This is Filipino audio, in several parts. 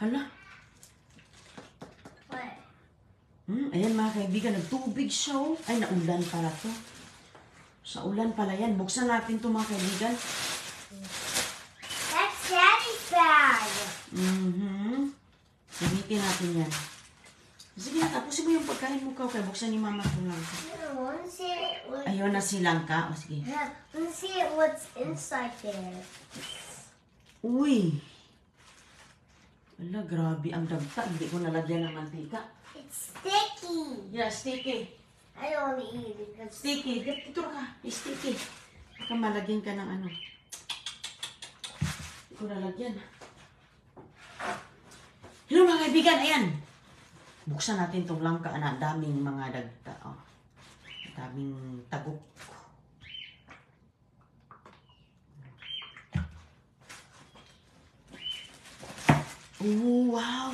Hala. What? Ayan mga kaibigan, nagtubig siya oh. Ay, naulan pala to. Sa ulan pala yan. Buksan natin to mga kaibigan. That's Daddy's bag. Gamitin natin yan. Sige na, tapusin mo yung pagkain mo ka. Kaya buksan ni Mama ito lang. I want to see what. Ayun na silang ka. O sige. Let's see what's inside there. Uy. Wala, grabe ang dagta. Hindi ko nalagyan ng mantika. It's sticky. Yeah, sticky. I don't want to eat it because Sticky. Dito ka. Sticky. Baka malagyan ka ng ano. Hindi ko nalagyan. Hello mga kaibigan. Ayan. Buksan natin itong langka na daming mga dagta. Oh. Daming tagok. Oh, wow.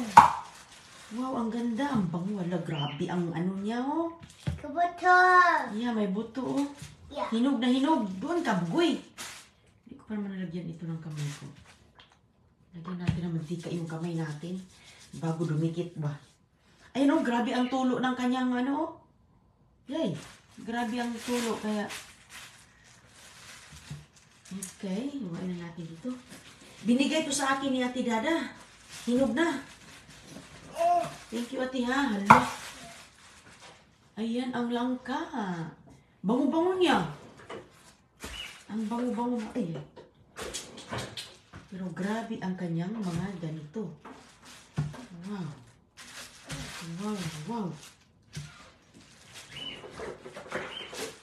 Wow, ang ganda. Ang bango. Wala, grabe ang ano niya, oh. kabuto. Yeah, may buto, oh. Yeah. Hinog na hinog. Doon, kabugoy. Hindi ko pa naman nalagyan ito ng kamay ko. Lagyan natin ng mantika yung kamay natin. Bago dumikit ba. Ayun, oh, grabe ang tulo ng kanyang ano, oh. Yay, grabe ang tulo. Kaya, okay, iwain na natin dito. Binigay to sa akin ni Ate Dada. Hinog na. Thank you, Ate, ha. Hala. Ayan, ang langka. Bango-bango niya. Ang bango-bango na. Ay. Pero grabe ang kanyang mga ganito. Wow. Wow, wow.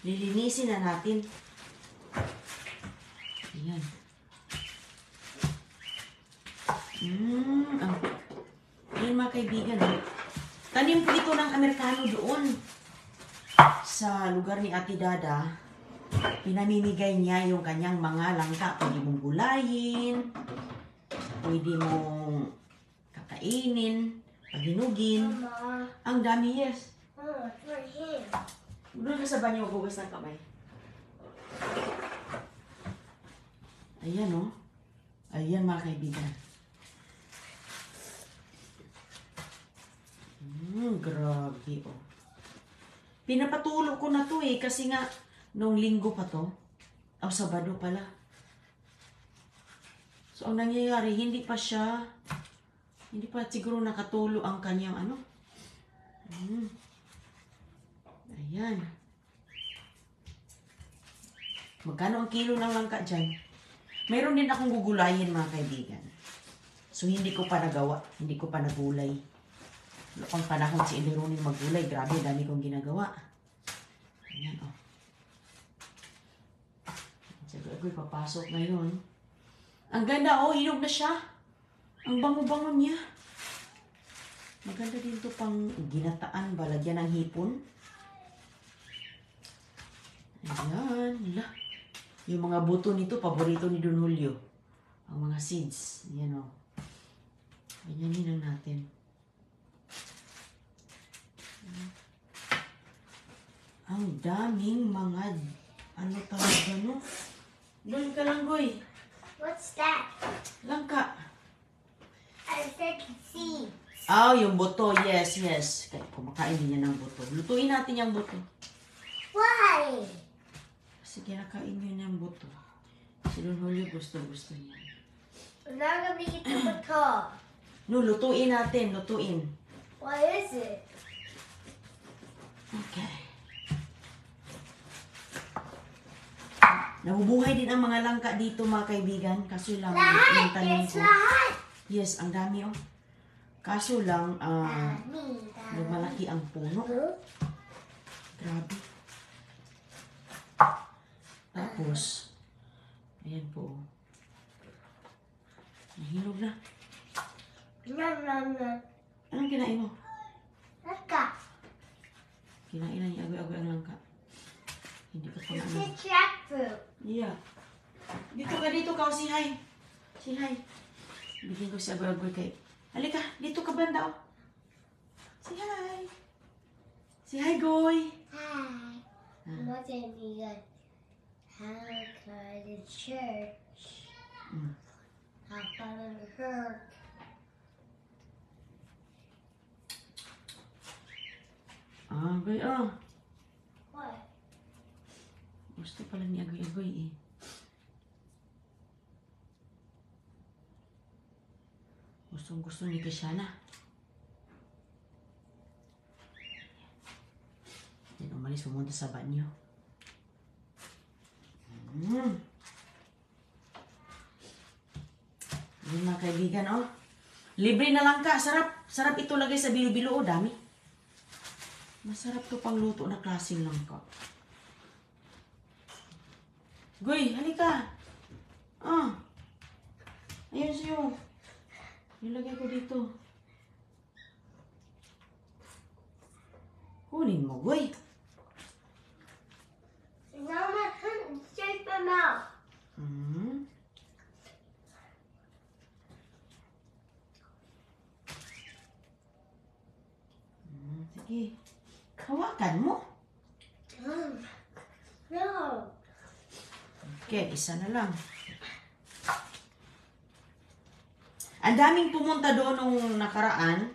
Lilinisin na natin. Ayan. Ayan mga kaibigan. Tanim po ito ng Amerikano doon. Sa lugar ni Ate Dada, pinamimigay niya yung kanyang mga langka. Pwede mong gulayin, pwede mong kakainin, pahinugin. Mama. Ang dami, yes. Oh, it's right here. Doon ka sa banyo, maghugas ng kamay. Ayan, oh. Ayan, mga kaibigan. Grabe, oh. Pinapatulo ko na to eh, kasi nga, nung linggo pa to, o Sabado pala. So, ang nangyayari, hindi pa siguro nakatulo ang kanyang ano. Ayan. Magkano ang kilo ng langka dyan? Mayroon din akong gugulayin mga kaibigan. So, hindi ko pa nagawa. Hindi ko pa nagulay. Wala pang panahon si Eleronin maggulay. Grabe, dami kong ginagawa. Ayan, oh. Sabi ako'y papasok ngayon. Ang ganda, oh. Hinog na siya. Ang bango-bango niya. Maganda din to pang ginataan. Balagyan ng hipon. Ayan. La. Yung mga buto nito, paborito ni Don Julio. Ang mga seeds. Ayan, oh. Ganyanin lang natin. Ang daming mga, ano talaga, no? Doon ka lang, Goy. What's that? Langka. I said seeds. Ah, yung buto. Yes, yes. Kaya kumakain din yan ng buto. Lutuin natin yung buto. Why? Kasi kinakain yun yung buto. Si Don Julio gusto niya. I'm not gonna eat the kabuto. No, lutuin natin. Lutuin. What is it? Okay. Nabubuhay din ang mga langka dito, mga kaibigan. Kaso lang, yung tanim It's ko. lahat. Yes, ang dami, oh. Kaso lang, malaki ang puno. Grabe. Tapos, ayan po, oh. Nahinog na. Nom nom nom. Anong kinain mo? Langka. Kinain na ni Agoy-Agoy ang langka. Hindi ko pa It's ano. a jackfruit. Yeah. Dito ka. Si hi. Si hi. Bigyan ko si Agoy-Agoy kay... Halika, dito ka banda, oh. Si hi. Si hi, Goy. Hi. I'm not gonna be good. How could the church? How could it hurt? Ah, Goy, oh. What? Gusto pala ni Agoy-Agoy eh. Gustong-gusto ni Kishana. Yan, umalis pumunta sa banyo. Yun mga kaibigan, oh. Libre na lang ka. Sarap. Sarap ito lagay sa bilo-bilo, oh. Dami. Masarap to pang luto na klaseng langka. Goy, halika. Ah. Ayun sa'yo. Nilagay ko dito. Kunin mo, Goy. Mama, shake them out. Hmm. Sige. Hawakan mo. No. Okay, isa na lang. Ang daming pumunta doon nung nakaraan.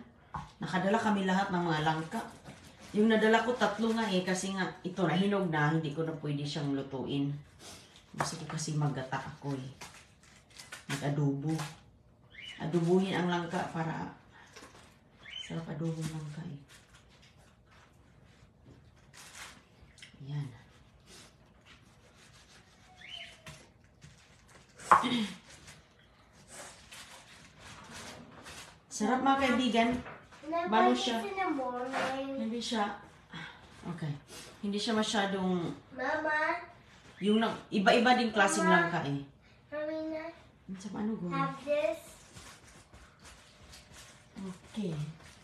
Nakadala kami lahat ng mga langka. Yung nadala ko 3 nga eh, kasi nga ito nahinog na, hindi ko na pwede siyang lutuin. Gusto ko kasi maggata ako eh. Mag-adobo. Adobuhin ang langka para sarap adobong langka eh. Ayan. Sarap mga kaibigan. Balo siya. In the morning. Hindi siya, okay. Hindi siya masyadong, Mama, yung iba-iba din klaseng langka eh. Marina, Sa ano go? have this. Okay.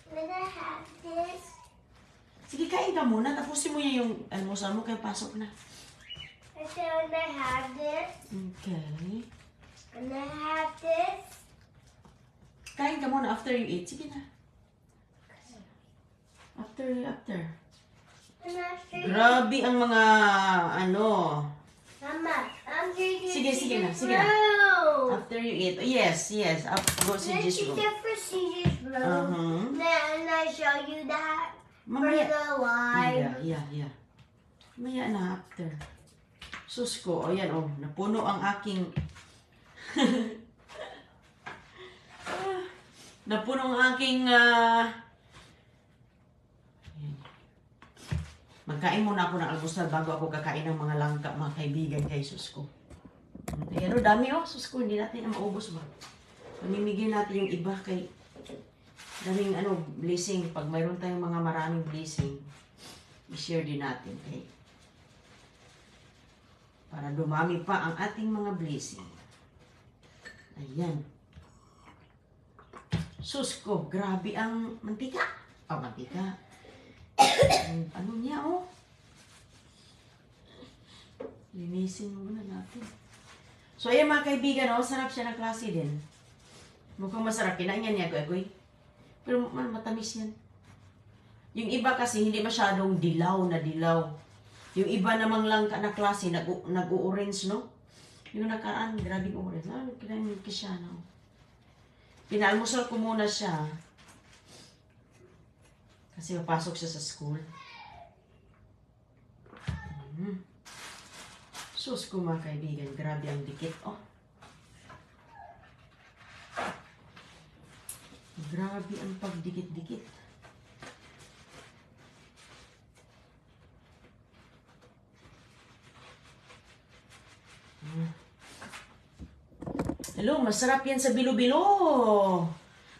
Can I have this? Sige, kain ka muna. Tapusin mo yan yung almusal mo kaya pasok na. I said, can I have this? Okay. Can I have this? Kain ka muna after you eat. Sige na. After. Can I see? Grabe ang mga ano. Mama, I'm drinking. Sige na. After you eat. Yes. Go Let's CJ's see room. the procedures room. Then I show you that for Mamaya. the live. Yeah. Mamaya na after. Sus ko. O yan o. Napuno ang aking... Napuno ang aking... Magkain muna ako ng almusal bago ako kakain ng mga langka, mga kaibigan kay sus ko. Ayan o, dami o. Sus ko, hindi natin na maubos ba? Pamimigyan natin yung iba kay... Daming blessing. Pag mayroon tayong mga maraming blessing, i-share din natin kay... Para dumami pa ang ating mga blessing. Ayan. Sus ko, grabe ang mantika. Mantika. Ano niya, oh. Linisin muna natin. So, ayan mga kaibigan, oh. Sarap siya ng klase din. Mukhang masarap. Kinain niya niya, Agoy. Pero matamis yan. Yung iba kasi, hindi masyadong dilaw na dilaw. Yung iba namang langka na klase, nag-orange, no? Yung nakaraan, grabe orange. Kinain yung Kishana, oh. Pinalmusal ko muna siya. Kasi papasok siya sa school. Sus ko mga kaibigan, grabe ang dikit. Oh. Grabe ang pagdikit-dikit. Hello, masarap yan sa bilo-bilo.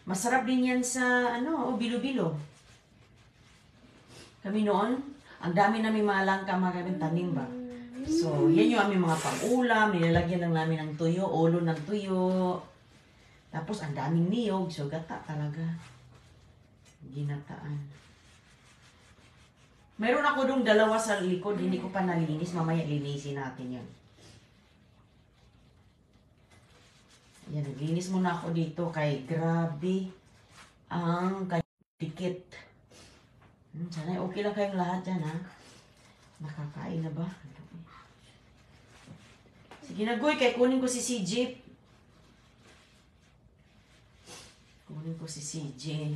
Masarap din yan sa bilo-bilo. Kami noon, ang dami namin mga langka, mga kami tanim ba? So, yan yung aming mga pang-ulam, nilalagyan lang namin ng tuyo, ulo ng tuyo. Tapos, ang daming niyog, so gata talaga. Ginataan. Meron ako dong 2 sa likod, hindi ko pa nalinis, mamaya linisin natin yan. Yan, naglinis muna ako dito kay grabe ang dikit. Sana okay lang kayong lahat dyan, ha? Nakakain na ba? Sige na, Goy, kaya kunin ko si CJ. Kunin ko si CJ.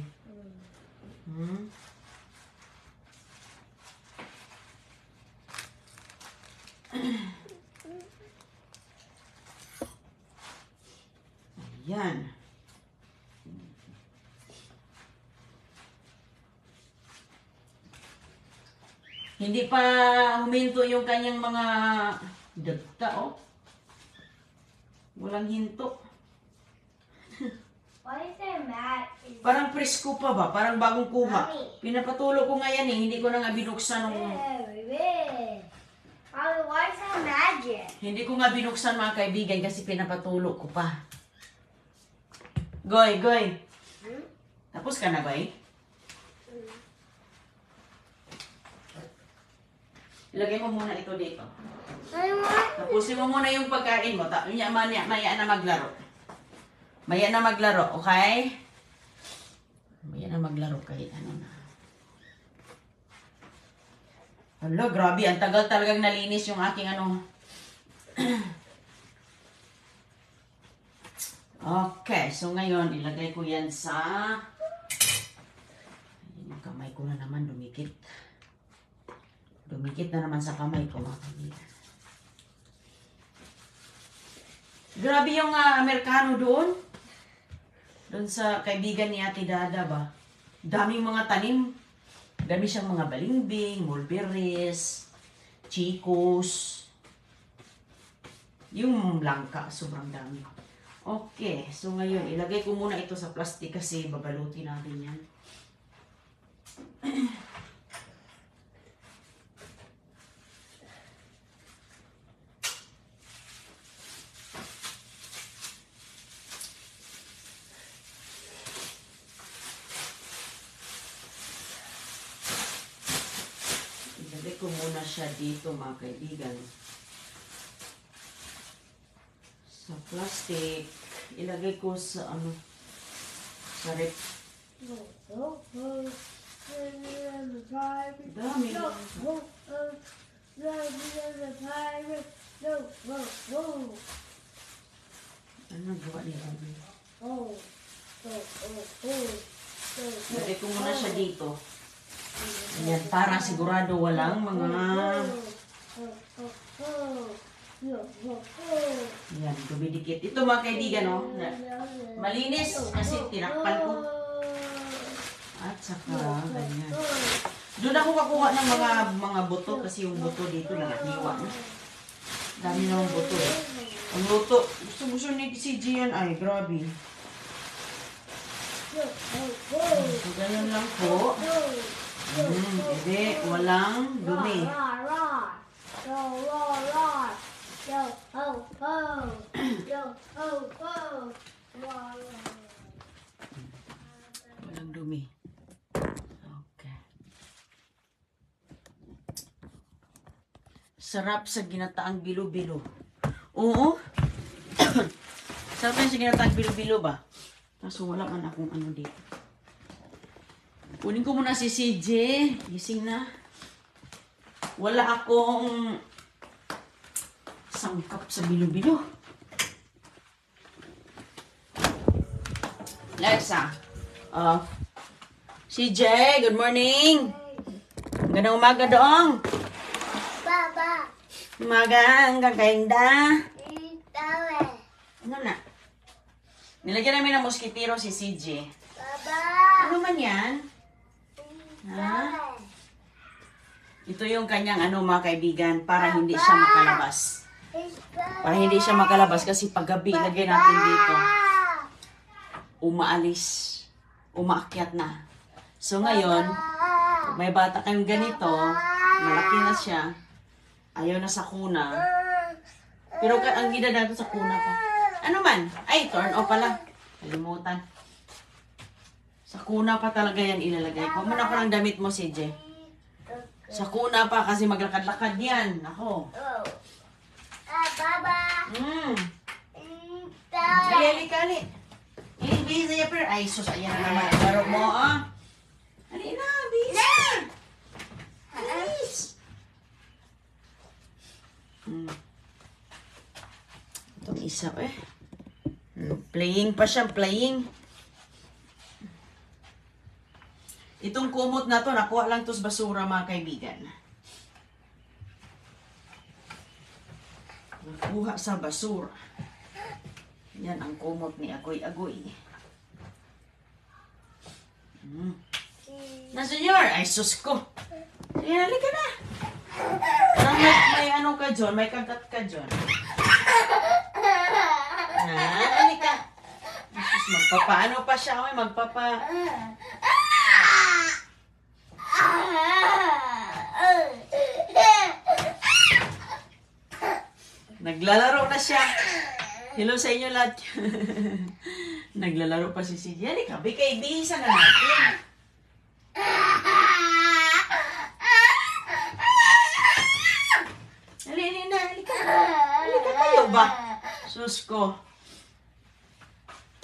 Ayan. Hindi pa huminto yung kanyang mga dagta, oh. Walang hinto. Why is there mat? Parang presko pa ba? Parang bagong kuha. Mami. Pinapatulo ko nga yan eh. Hindi ko na nga binuksan ng... Very big. Mommy, why is that magic? Hindi ko nga binuksan mga kaibigan kasi pinapatulo ko pa. Goy, Goy. Hmm? Tapos ka na, Goy? Ilagay mo muna ito dito. I want. Tapusin mo muna yung pagkain mo. Maya na maglaro. Maya na maglaro, okay? Maya na maglaro kahit ano na. Hala, grabe. Ang tagal talagang nalinis yung aking ano. Okay, so ngayon, ilagay ko yan sa... Yung kamay ko na naman dumikit. Dumikit na naman sa kamay ko, mga kaibigan. Grabe yung Amerikano doon. Doon sa kaibigan ni Ate Dada ba? Daming mga tanim. Dami siyang mga balimbing, mulberries, chicos. Yung langka, sobrang dami. Okay, so ngayon, ilagay ko muna ito sa plastic kasi babalutin natin yan. Ilagay ko muna siya dito mga kaibigan. Sa plastic. Ilagay ko sa ano, sa rep. Dami. Ano gawa ni Robby? Ilagay ko muna siya dito. Ayan, para sigurado walang mga... Ayan, dumidikit. Ito mga kaibigan, oh, malinis kasi tinakpan ko. At saka, ganyan. Doon ako kakuha ng mga buto kasi yung buto dito nakahiwa. Dami namang buto eh. Ang luto, gusto ni CG yan. Ay, grabe. So, ganyan lang po. Ede, walang dumi. Walang dumi. Okay. Sarap sa ginataang bilo-bilo. Oo. Sarap yan sa ginataang bilo-bilo ba? Kaso wala man akong ano dito. Kunin ko muna si CJ. Gising na. Wala akong sangkap sa bilo-bilo. Lexa. CJ, good morning. Magandang umaga doong. Baba. Umaga, ang kakainda. Tawe. Ano na? Nilagyan namin ng moskitero si CJ. Baba. Ano man yan? Ha? Ito yung kanyang ano mga kaibigan para hindi siya makalabas. Para hindi siya makalabas kasi paggabi lagay natin dito. Umaalis. Umaakyat na. So ngayon, may bata kayong ganito, malaki na siya, ayaw na sa kuna. Pero ang gida natin sa kuna pa. Ano man? Ay, turn off pala. Kalimutan. Sa kuna pa talaga yan ilalagay ko. Muna ko ng damit mo, CJ. Sa kuna pa kasi maglakad-lakad yan. Ako. Baba. Kali, kali. Busy niya pero. Ay, sus, ayan na naman. Laro mo, ah. Halina na, busy. Bilis. Itong isa, eh. Playing pa siya, playing. Itong kumot na to, nakuha lang to sa basura mga kaibigan. Kuha sa basura. Yan ang kumot ni Agoy-Agoy. Na, Junior! Ay, sus ko! Sige, halika na! May ano ka dyan? May kagat ka dyan. Halika! Sus, magpapaano pa siya? May magpapa... Naglalaro na siya. Hello sa inyo lahat. Naglalaro pa si CJ. Halika, bigay bisa na natin. Halika. Halika kayo ba? Sus ko.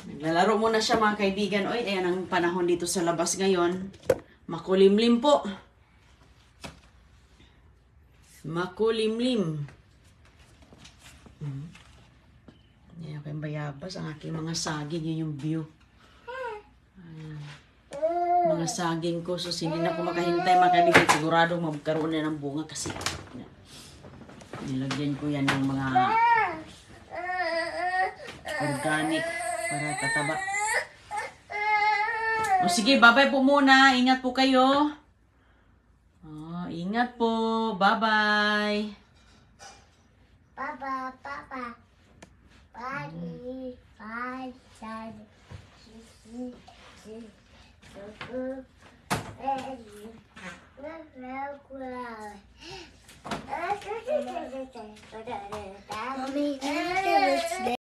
Naglalaro muna siya mga kaibigan. Oy, ayan ang panahon dito sa labas ngayon. Makulimlim po. Makulimlim. Yan yung bayabas. Ang aking mga saging. Yun yung view. Ayan. Mga saging ko. So, hindi na ako makahintay mga kaibigan. Sigurado magkaroon na ng bunga kasi nilagyan ko yan ng mga organic para tataba. O sige, bye-bye po muna. Ingat po kayo. Ingat po. Bye-bye. Papa.